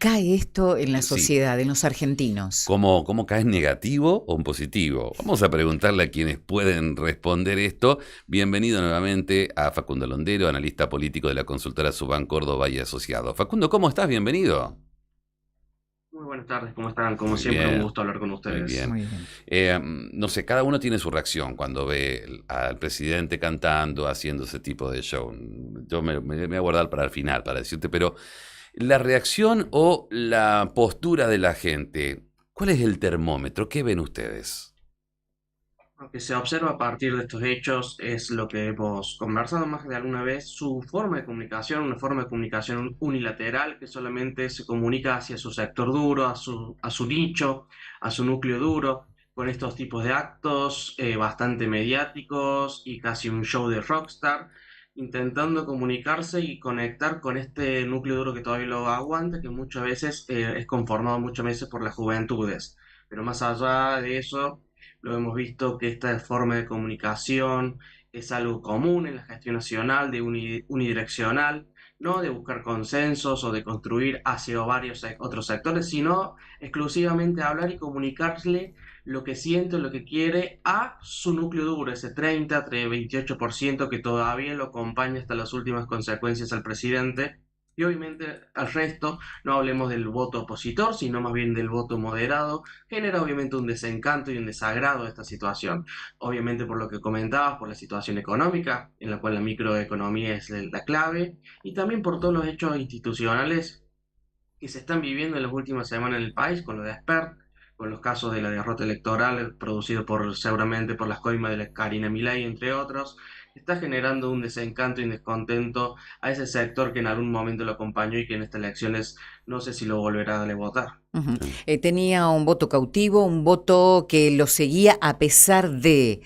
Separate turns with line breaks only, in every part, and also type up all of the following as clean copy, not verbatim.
cae esto en la
Sí.
sociedad, en los argentinos?
¿Cómo cae en negativo o en positivo? Vamos a preguntarle a quienes pueden responder esto. Bienvenido nuevamente a Facundo Londero, analista político de la consultora Subban Córdoba y Asociado. Facundo, ¿cómo estás? Bienvenido.
Muy buenas tardes, ¿cómo están? Como
Muy
siempre, un
bien,
gusto hablar con
muy
ustedes.
bien.
Muy bien.
No sé, cada uno tiene su reacción cuando ve al presidente cantando, haciendo ese tipo de show. Yo me voy a guardar para el final, para decirte, pero la reacción o la postura de la gente, ¿cuál es el termómetro? ¿Qué ven ustedes?
Lo que se observa a partir de estos hechos es lo que hemos conversado más de alguna vez, su forma de comunicación, una forma de comunicación unilateral que solamente se comunica hacia su sector duro, a su nicho, a su núcleo duro, con estos tipos de actos bastante mediáticos y casi un show de rockstar, intentando comunicarse y conectar con este núcleo duro que todavía lo aguanta, que muchas veces es conformado muchas veces por las juventudes. Pero más allá de eso, lo hemos visto que esta forma de comunicación es algo común en la gestión nacional, de unidireccional, no de buscar consensos o de construir hacia varios otros sectores, sino exclusivamente hablar y comunicarle lo que siente, lo que quiere a su núcleo duro, ese 28% que todavía lo acompaña hasta las últimas consecuencias al presidente. Y obviamente al resto, no hablemos del voto opositor, sino más bien del voto moderado, genera obviamente un desencanto y un desagrado de esta situación. Obviamente por lo que comentabas, por la situación económica, en la cual la microeconomía es la clave, y también por todos los hechos institucionales que se están viviendo en las últimas semanas en el país, con lo de Expert, con los casos de la derrota electoral producido seguramente por las coimas de la Karina Milei, entre otros, está generando un desencanto y un descontento a ese sector que en algún momento lo acompañó y que en estas elecciones no sé si lo volverá a darle votar.
Ujú.
Sí.
Tenía un voto cautivo, un voto que lo seguía a pesar de...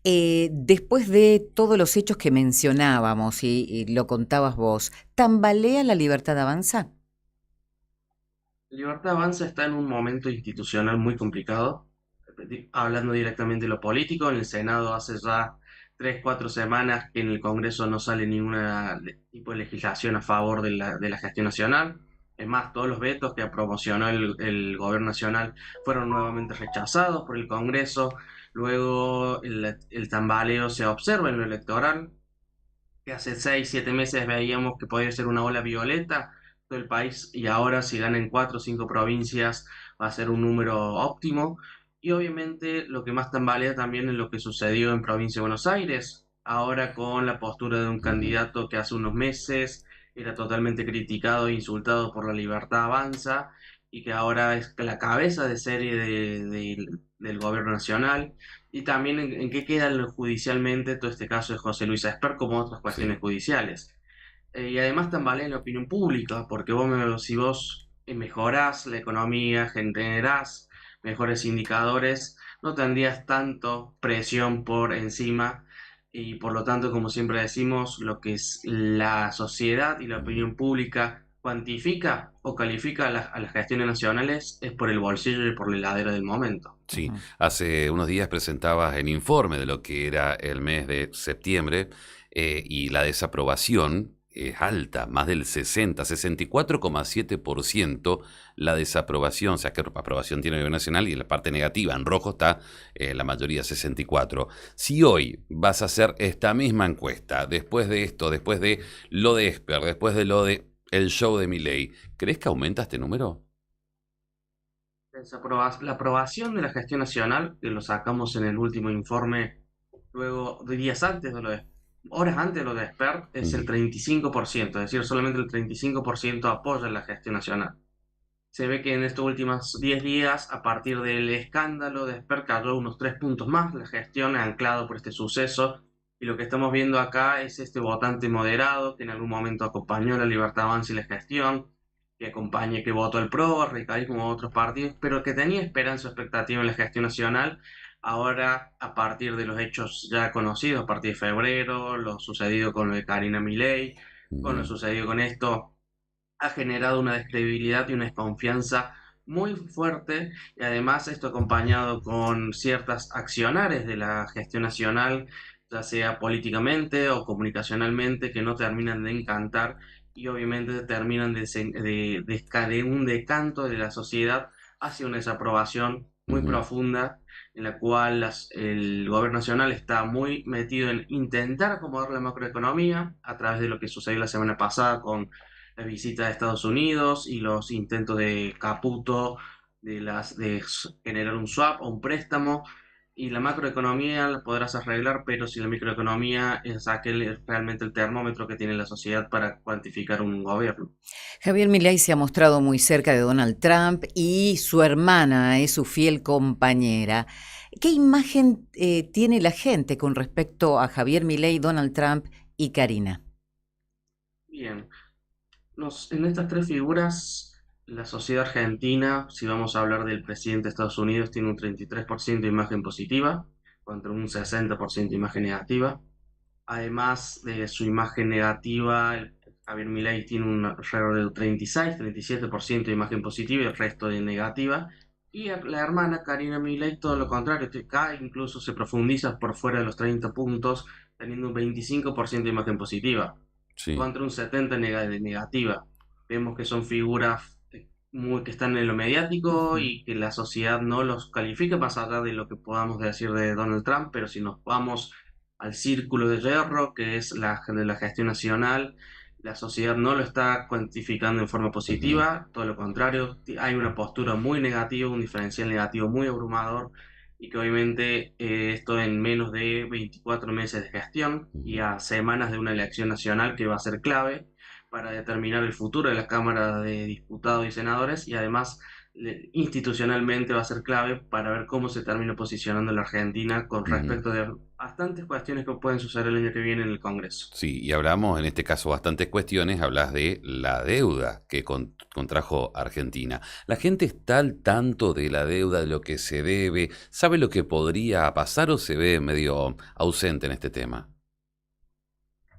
después de todos los hechos que mencionábamos y lo contabas vos, ¿tambalea la libertad avanza?
Libertad Avanza está en un momento institucional muy complicado. Hablando directamente de lo político, en el Senado hace ya 3, 4 semanas que en el Congreso no sale ninguna tipo de legislación a favor de la gestión nacional. Es más, todos los vetos que promocionó el gobierno nacional fueron nuevamente rechazados por el Congreso. Luego el tambaleo se observa en lo electoral, que hace 6, 7 meses veíamos que podía ser una ola violeta todo el país y ahora si ganan 4 o 5 provincias va a ser un número óptimo. Y obviamente lo que más tambalea también es lo que sucedió en Provincia de Buenos Aires, ahora con la postura de un
Ujú.
candidato que hace unos meses era totalmente criticado e insultado por la Libertad Avanza y que ahora es la cabeza de serie del gobierno nacional, y también en qué queda judicialmente todo este caso de José Luis Esper, como otras cuestiones
Sí,
judiciales. Y además tambalea en la opinión pública, porque si vos mejorás la economía, generás mejores indicadores, no tendrías tanto presión por encima y por lo tanto, como siempre decimos, lo que es la sociedad y la opinión pública cuantifica o califica a las gestiones nacionales es por el bolsillo y por la heladera del momento.
sí.
Ujú.
Hace unos días presentabas el informe de lo que era el mes de septiembre y la desaprobación es alta, más del 64,7% la desaprobación, o sea que aprobación tiene el gobierno nacional y en la parte negativa, en rojo está la mayoría 64%. Si hoy vas a hacer esta misma encuesta, después de esto, después de lo de Esper, después de lo de el show de Milei, ¿crees que aumenta este número?
La aprobación de la gestión nacional, que lo sacamos en el último informe, luego de días antes de horas antes de lo de Expert, es el
Ujú.
35%, es decir, solamente el 35% apoya la gestión nacional. Se ve que en estos últimos 10 días, a partir del escándalo de Expert, cayó unos 3 puntos más la gestión anclado por este suceso. Y lo que estamos viendo acá es este votante moderado que en algún momento acompañó la Libertad Avanza y la gestión, que acompañe, que votó el PRO, radicalismo como otros partidos, pero que tenía esperanza o expectativa en la gestión nacional. Ahora, a partir de los hechos ya conocidos, a partir de febrero, lo sucedido con lo de Karina Milei, con lo
Ujú.
sucedido con esto, ha generado una descredibilidad y una desconfianza muy fuerte, y además esto acompañado con ciertas accionares de la gestión nacional, ya sea políticamente o comunicacionalmente, que no terminan de encantar y obviamente terminan de un decanto de la sociedad hacia una desaprobación muy
Ujú,
profunda, en la cual el gobierno nacional está muy metido en intentar acomodar la macroeconomía a través de lo que sucedió la semana pasada con la visita de Estados Unidos y los intentos de Caputo de generar un swap o un préstamo. Y la macroeconomía la podrás arreglar, pero si la microeconomía es realmente el termómetro que tiene la sociedad para cuantificar un gobierno.
Javier Milei se ha mostrado muy cerca de Donald Trump y su hermana es su fiel compañera. ¿Qué imagen tiene la gente con respecto a Javier Milei, Donald Trump y Karina?
Bien, en estas tres figuras, la sociedad argentina, si vamos a hablar del presidente de Estados Unidos, tiene un 33% de imagen positiva contra un 60% de imagen negativa. Además de su imagen negativa, Javier Milei tiene un alrededor del 36-37% de imagen positiva y el resto de negativa. Y la hermana Karina Milei, todo lo contrario, cae, incluso se profundiza por fuera de los 30 puntos, teniendo un 25% de imagen positiva
sí.
contra un 70% de negativa. Vemos que son figuras que están en lo mediático
Ujú.
y que la sociedad no los califica más allá de lo que podamos decir de Donald Trump, pero si nos vamos al círculo de hierro, que es de la gestión nacional, la sociedad no lo está cuantificando en forma
Ujú,
positiva, todo lo contrario, hay una postura muy negativa, un diferencial negativo muy abrumador, y que obviamente esto en menos de 24 meses de gestión y
ujú,
a semanas de una elección nacional que va a ser clave para determinar el futuro de la Cámara de Diputados y Senadores, y además institucionalmente va a ser clave para ver cómo se termina posicionando la Argentina con
ujú.
respecto de bastantes cuestiones que pueden suceder el año que viene en el Congreso.
Sí, y hablamos en este caso bastantes cuestiones, hablas de la deuda que contrajo Argentina. ¿La gente está al tanto de la deuda, de lo que se debe? ¿Sabe lo que podría pasar o se ve medio ausente en este tema?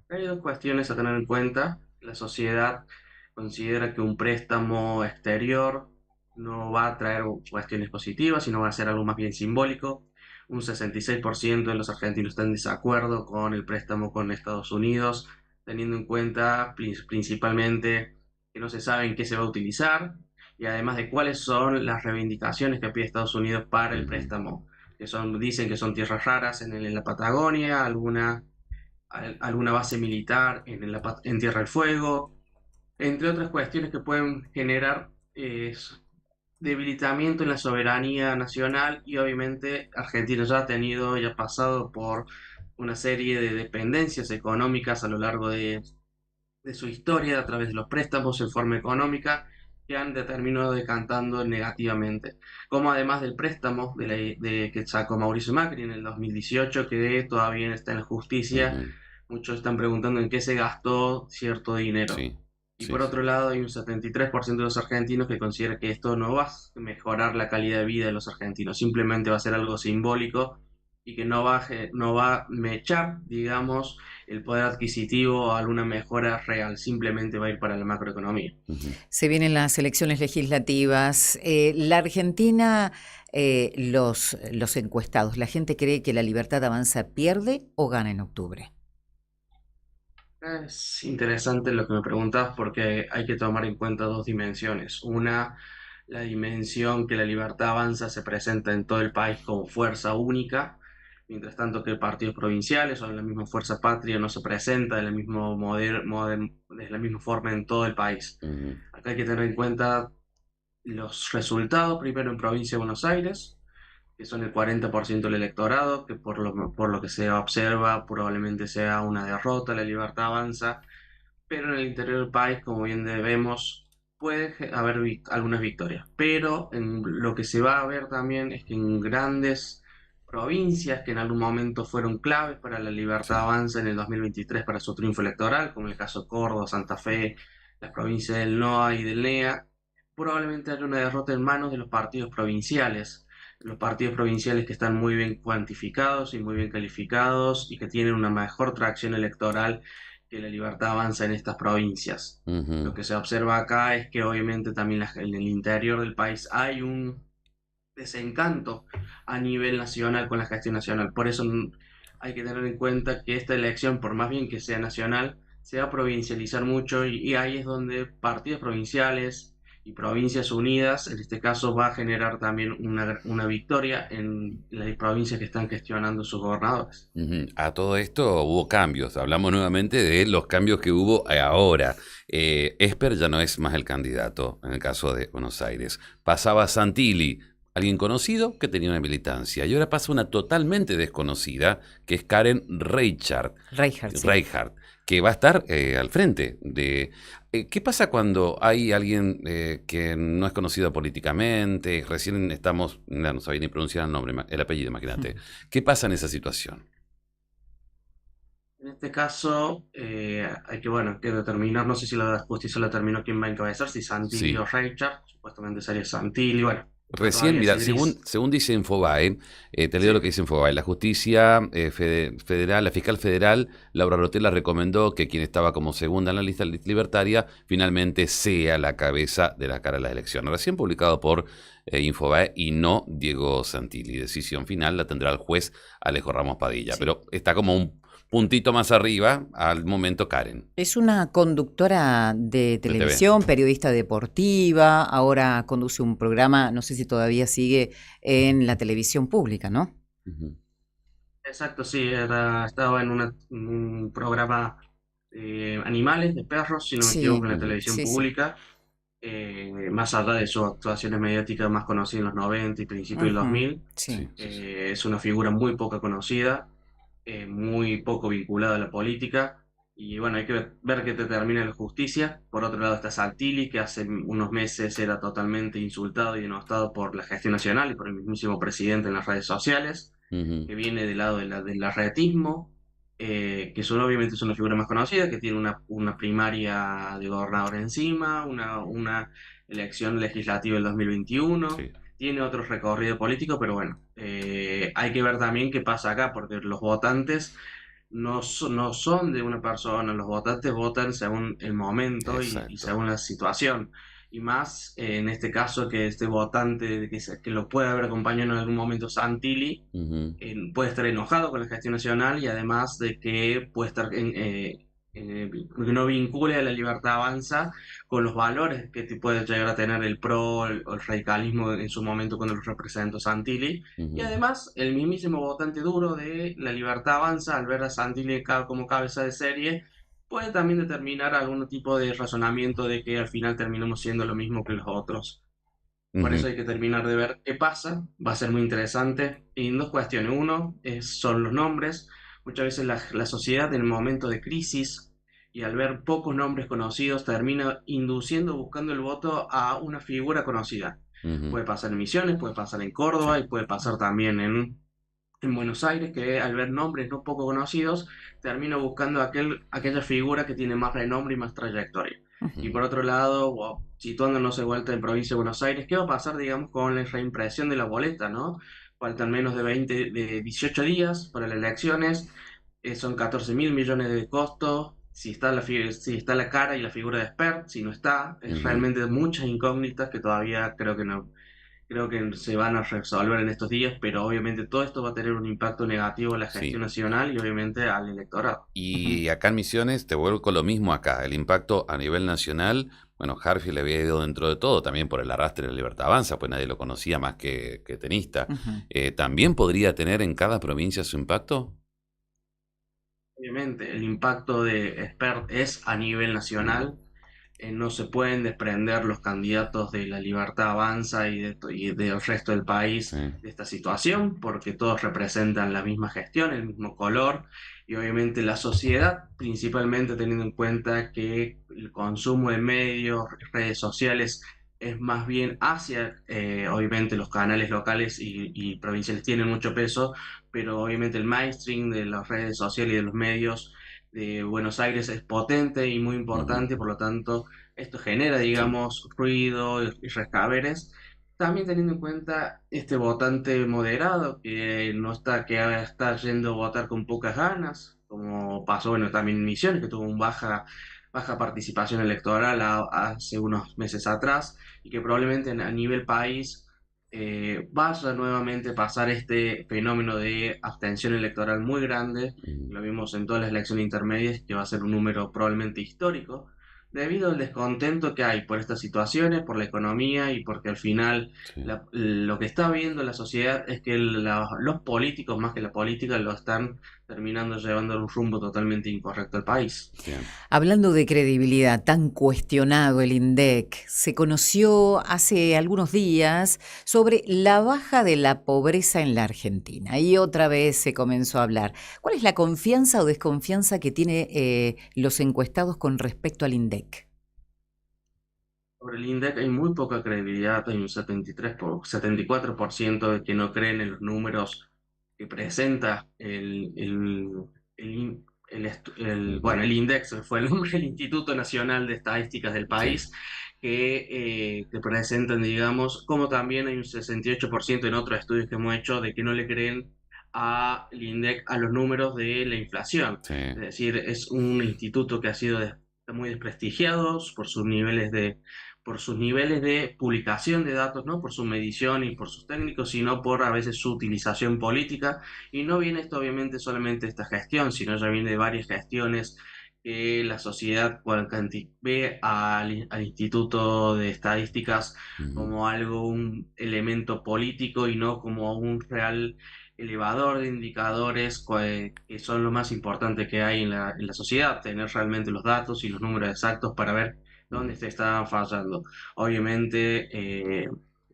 Hay dos cuestiones a tener en cuenta. La sociedad considera que un préstamo exterior no va a traer cuestiones positivas, sino va a ser algo más bien simbólico. Un 66% de los argentinos están en desacuerdo con el préstamo con Estados Unidos, teniendo en cuenta principalmente que no se sabe en qué se va a utilizar y además de cuáles son las reivindicaciones que pide Estados Unidos para el
Ujú,
préstamo, dicen que son tierras raras en la Patagonia, alguna base militar en Tierra del Fuego, entre otras cuestiones que pueden generar debilitamiento en la soberanía nacional, y obviamente Argentina ya ha tenido y ha pasado por una serie de dependencias económicas a lo largo de su historia a través de los préstamos en forma económica que han terminado decantando negativamente, como además del préstamo que sacó Mauricio Macri en el 2018, que todavía está en la justicia.
ujú.
Muchos están preguntando en qué se gastó cierto dinero.
Sí,
Y
sí,
por
sí.
otro lado, hay un 73% de los argentinos que considera que esto no va a mejorar la calidad de vida de los argentinos, simplemente va a ser algo simbólico y que no va a mechar, digamos, el poder adquisitivo o alguna mejora real, simplemente va a ir para la macroeconomía.
Ujú.
Se vienen las elecciones legislativas. La Argentina, los encuestados, ¿la gente cree que la Libertad Avanza pierde o gana en octubre?
Es interesante lo que me preguntas porque hay que tomar en cuenta dos dimensiones. Una, la dimensión que la libertad avanza se presenta en todo el país como fuerza única, mientras tanto que partidos provinciales o la misma fuerza patria no se presenta de la misma forma en todo el país.
Ujú,
Acá hay que tener en cuenta los resultados, primero en provincia de Buenos Aires, que son el 40% del electorado, que por lo que se observa probablemente sea una derrota, la libertad avanza, pero en el interior del país, como bien vemos, puede haber algunas victorias. Pero en lo que se va a ver también es que en grandes provincias que en algún momento fueron claves para la libertad
sí.
avanza en el 2023 para su triunfo electoral, como el caso de Córdoba, Santa Fe, las provincias del NOA y del NEA, probablemente haya una derrota en manos de los partidos provinciales que están muy bien cuantificados y muy bien calificados y que tienen una mejor tracción electoral que la libertad avanza en estas provincias. Lo
Ujú.
que se observa acá es que obviamente también en el interior del país hay un desencanto a nivel nacional con la gestión nacional. Por eso hay que tener en cuenta que esta elección, por más bien que sea nacional, se va a provincializar mucho y ahí es donde partidos provinciales y provincias unidas, en este caso, va a generar también una victoria en las provincias que están gestionando sus gobernadores.
Ujú. A todo esto hubo cambios. Hablamos nuevamente de los cambios que hubo ahora. Esper ya no es más el candidato en el caso de Buenos Aires. Pasaba Santilli, alguien conocido que tenía una militancia. Y ahora pasa una totalmente desconocida, que es Karen
Reinhardt, sí.
Reichardt, que va a estar al frente de... ¿Qué pasa cuando hay alguien que no es conocido políticamente? Recién estamos, no sabía ni pronunciar el nombre, el apellido, imagínate. ¿Qué pasa en esa situación?
En este caso, hay que, bueno, que determinar, no sé si la justicia lo determinó quién va a encabezar, si Santilli o
Sí.
Reichard, supuestamente sería Santilli, bueno, está
Recién,
todavía
mira,
ese
según,
gris.
según dice Infobae, te leo
Sí,
lo que dice Infobae, la justicia federal, la fiscal federal, Laura Rotela, recomendó que quien estaba como segunda en la lista libertaria finalmente sea la cabeza de la cara de las elecciones. Recién publicado por Infobae y no Diego Santilli. Decisión final la tendrá el juez Alejo Ramos Padilla,
Sí.
pero está como un puntito más arriba al momento Karen,
Es una conductora de
de TV.
televisión, periodista deportiva, ahora conduce un programa, no sé si todavía sigue en la televisión pública, ¿no?
Ujú.
exacto, sí, estaba en un programa de animales, de perros, si no me equivoco,
Sí,
en la
Ujú.
televisión
sí, sí.
pública, más allá de sus actuaciones mediáticas más conocidas en los 90 y principios del
Ujú,
2000,
Sí,
sí.
sí, sí.
es una figura muy poco conocida, muy poco vinculada a la política. Y bueno, hay que ver qué determina la justicia. Por otro lado está Santilli, que hace unos meses era totalmente insultado y denostado por la gestión nacional y por el mismísimo presidente en las redes sociales,
Ujú.
que viene del lado del arretismo, que son, obviamente es una figura más conocida, que tiene una primaria de gobernador encima, una elección legislativa del 2021,
Sí.
tiene otro recorrido político, pero bueno, hay que ver también qué pasa acá, porque los votantes no son de una persona, los votantes votan según el momento y
Exacto.
según la situación. Y más en este caso que este votante que lo puede haber acompañado en algún momento Santilli,
Ujú.
puede estar enojado con la gestión nacional y además de que puede estar que no vincule a la libertad avanza con los valores que puede llegar a tener el PRO o el radicalismo en su momento cuando lo representó Santilli. Y
Ujú.
además, el mismísimo votante duro de la libertad avanza, al ver a Santilli como cabeza de serie, puede también determinar algún tipo de razonamiento de que al final terminamos siendo lo mismo que los otros. Por eso
Ujú.
hay que terminar de ver qué pasa. Va a ser muy interesante. Y en dos cuestiones. Uno son los nombres. Muchas veces la sociedad en el momento de crisis y al ver pocos nombres conocidos termina induciendo, buscando el voto a una figura conocida.
Ujú.
Puede pasar en Misiones, puede pasar en Córdoba
Sí.
y puede pasar también en Buenos Aires, que al ver nombres no poco conocidos, termina buscando aquella figura que tiene más renombre y más trayectoria. Y
Ujú.
por otro lado, wow, situándonos de vuelta en provincia de Buenos Aires, ¿qué va a pasar, digamos, con la reimpresión de la boleta, ¿no? Faltan menos de 18 días para las elecciones, son 14.000 millones de costo. Si está la cara y la figura de expert, si no está, es
Ujú.
realmente muchas incógnitas que todavía creo que se van a resolver en estos días, pero obviamente todo esto va a tener un impacto negativo en la
Sí.
gestión nacional y obviamente al electorado.
Ujú.
Y acá en Misiones te vuelvo con lo mismo acá. El impacto a nivel nacional, bueno, Harfield le había ido dentro de todo, también por el arrastre de la Libertad Avanza, pues nadie lo conocía más que tenista.
Ujú.
¿También podría tener en cada provincia su impacto?
Obviamente, el impacto de expert es a nivel
Mm.
nacional. No se pueden desprender los candidatos de la Libertad Avanza y del resto del país
Sí.
de esta situación, porque todos representan la misma gestión, el mismo color, y obviamente la sociedad, principalmente teniendo en cuenta que el consumo de medios, redes sociales, es más bien hacia, obviamente los canales locales y provinciales tienen mucho peso, pero obviamente el mainstream de las redes sociales y de los medios de Buenos Aires es potente y muy
Ujú.
importante, por lo tanto, esto genera,
Sí.
digamos, ruido y rescáveres. También teniendo en cuenta este votante moderado que no está, que está yendo a votar con pocas ganas, como pasó, bueno, también en Misiones, que tuvo una baja participación electoral hace unos meses atrás, y que probablemente a nivel país vaya nuevamente a pasar este fenómeno de abstención electoral muy grande.
Mm,
Lo vimos en todas las elecciones intermedias, que va a ser un número probablemente histórico, debido al descontento que hay por estas situaciones, por la economía y porque al final
sí.
lo que está viendo la sociedad es que los políticos, más que la política, lo están terminando llevando a un rumbo totalmente incorrecto al país.
Bien.
Hablando de credibilidad, tan cuestionado el INDEC, se conoció hace algunos días sobre la baja de la pobreza en la Argentina y otra vez se comenzó a hablar. ¿Cuál es la confianza o desconfianza que tiene los encuestados con respecto al INDEC?
Sobre el INDEC hay muy poca credibilidad, hay un 74% de que no creen en los números que presenta
Ujú,
bueno, el INDEX fue el nombre del Instituto Nacional de Estadísticas del
sí,
país, que presentan, digamos, como también hay un 68% en otros estudios que hemos hecho de que no le creen al INDEC a los números de la inflación.
sí.
Es decir, es un instituto que ha sido muy desprestigiado por sus niveles de publicación de datos, no por su medición y por sus técnicos, sino por a veces su utilización política. Y no viene esto obviamente solamente de esta gestión, sino ya viene de varias gestiones que la sociedad ve al Instituto de Estadísticas
Ujú,
como algo, un elemento político y no como un real elevador de indicadores que son lo más importante que hay en la sociedad, tener realmente los datos y los números exactos para ver
ujú.
dónde se está fallando. Obviamente,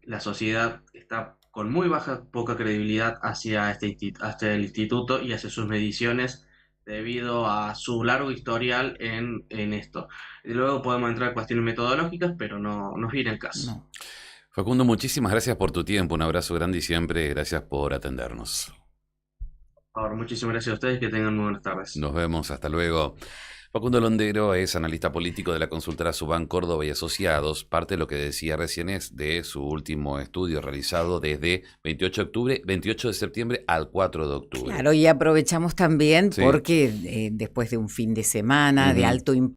la sociedad está con muy poca credibilidad hacia el instituto y hacia sus mediciones debido a su largo historial en esto. Y luego podemos entrar en cuestiones metodológicas, pero no viene el caso.
No.
Facundo, muchísimas gracias por tu tiempo. Un abrazo grande y siempre gracias por atendernos.
Ahora, muchísimas gracias a ustedes y que tengan muy buenas tardes.
Nos vemos, hasta luego. Facundo Londero es analista político de la consultora Subán Córdoba y Asociados. Parte de lo que decía recién es de su último estudio realizado desde 28 de octubre, 28 de septiembre al 4 de octubre.
Claro, y aprovechamos también
Sí.
porque después de un fin de semana de
Ujú.
alto impacto,